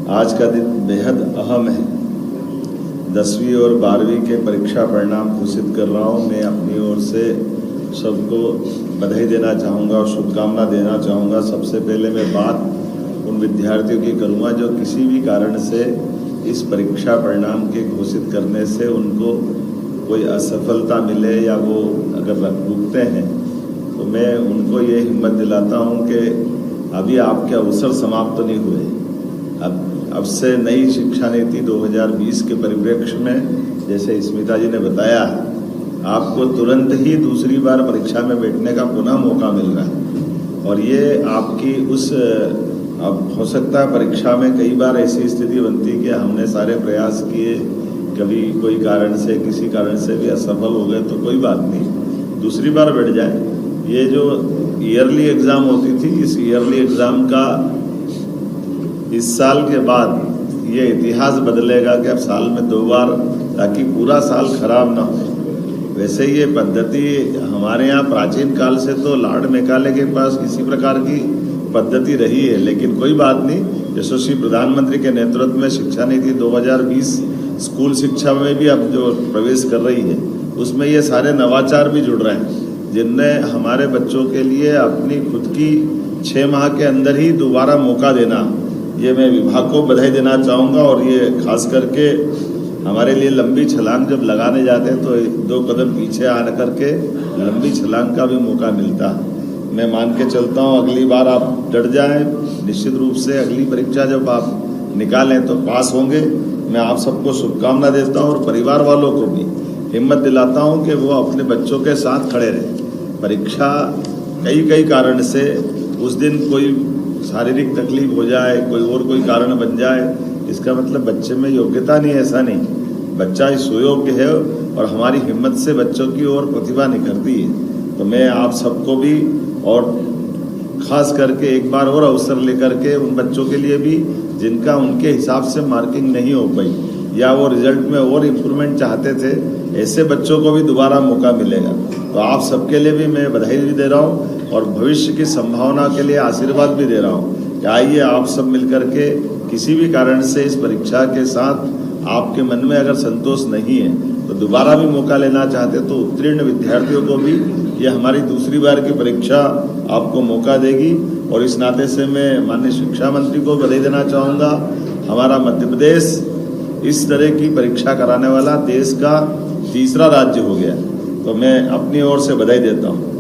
आज का दिन बेहद अहम है। 10वीं और 12वीं के परीक्षा परिणाम घोषित कर रहा हूँ। मैं अपनी ओर से सबको बधाई देना चाहूँगा और शुभकामना देना चाहूँगा। सबसे पहले मैं बात उन विद्यार्थियों की करूँगा जो किसी भी कारण से इस परीक्षा परिणाम के घोषित करने से उनको कोई असफलता मिले या वो अगर रुकते हैं, तो मैं उनको ये हिम्मत दिलाता हूँ कि अभी आपके अवसर समाप्त नहीं हुए। अब से नई शिक्षा नीति 2020 के परिप्रेक्ष्य में, जैसे स्मिता जी ने बताया, आपको तुरंत ही दूसरी बार परीक्षा में बैठने का पुनः मौका मिल रहा है। और ये आपकी अब हो सकता है परीक्षा में कई बार ऐसी स्थिति बनती कि हमने सारे प्रयास किए, कभी कोई कारण से किसी कारण से भी असफल हो गए, तो कोई बात नहीं, दूसरी बार बैठ जाए। ये जो ईयरली एग्ज़ाम होती थी, इस ईयरली एग्ज़ाम का इस साल के बाद ये इतिहास बदलेगा कि अब साल में 2 बार, ताकि पूरा साल खराब ना हो। वैसे ये पद्धति हमारे यहाँ प्राचीन काल से तो लॉर्ड मैकाले के पास इसी प्रकार की पद्धति रही है, लेकिन कोई बात नहीं। यशस्वी प्रधानमंत्री के नेतृत्व में शिक्षा नीति 2020 स्कूल शिक्षा में भी अब जो प्रवेश कर रही है, उसमें ये सारे नवाचार भी जुड़ रहे हैं, जिनने हमारे बच्चों के लिए अपनी खुद की 6 माह के अंदर ही दोबारा मौका देना, ये मैं विभाग को बधाई देना चाहूँगा। और ये खास करके हमारे लिए लंबी छलांग जब लगाने जाते हैं तो 2 कदम पीछे आ करके लंबी छलांग का भी मौका मिलता है। मैं मान के चलता हूँ अगली बार आप डट जाएं, निश्चित रूप से अगली परीक्षा जब आप निकालें तो पास होंगे। मैं आप सबको शुभकामना देता हूँ और परिवार वालों को भी हिम्मत दिलाता हूँ कि वो अपने बच्चों के साथ खड़े रहें। परीक्षा कई कारण से उस दिन कोई शारीरिक तकलीफ हो जाए, कोई कारण बन जाए, इसका मतलब बच्चे में योग्यता नहीं, ऐसा नहीं। बच्चा इस सुयोग्य है और हमारी हिम्मत से बच्चों की ओर प्रतिभा निखरती है। तो मैं आप सबको भी और खास करके एक बार और अवसर लेकर के उन बच्चों के लिए भी जिनका उनके हिसाब से मार्किंग नहीं हो पाई या वो रिजल्ट में और इम्प्रूवमेंट चाहते थे, ऐसे बच्चों को भी दोबारा मौका मिलेगा। तो आप सबके लिए भी मैं बधाई भी दे रहा हूँ और भविष्य की संभावना के लिए आशीर्वाद भी दे रहा हूँ कि आइए आप सब मिलकर के किसी भी कारण से इस परीक्षा के साथ आपके मन में अगर संतोष नहीं है तो दोबारा भी मौका लेना चाहते तो उत्तीर्ण विद्यार्थियों को भी ये हमारी दूसरी बार की परीक्षा आपको मौका देगी। और इस नाते से मैं माननीय शिक्षा मंत्री को बधाई देना चाहूँगा। हमारा मध्य प्रदेश इस तरह की परीक्षा कराने वाला देश का तीसरा राज्य हो गया, तो मैं अपनी ओर से बधाई देता हूँ।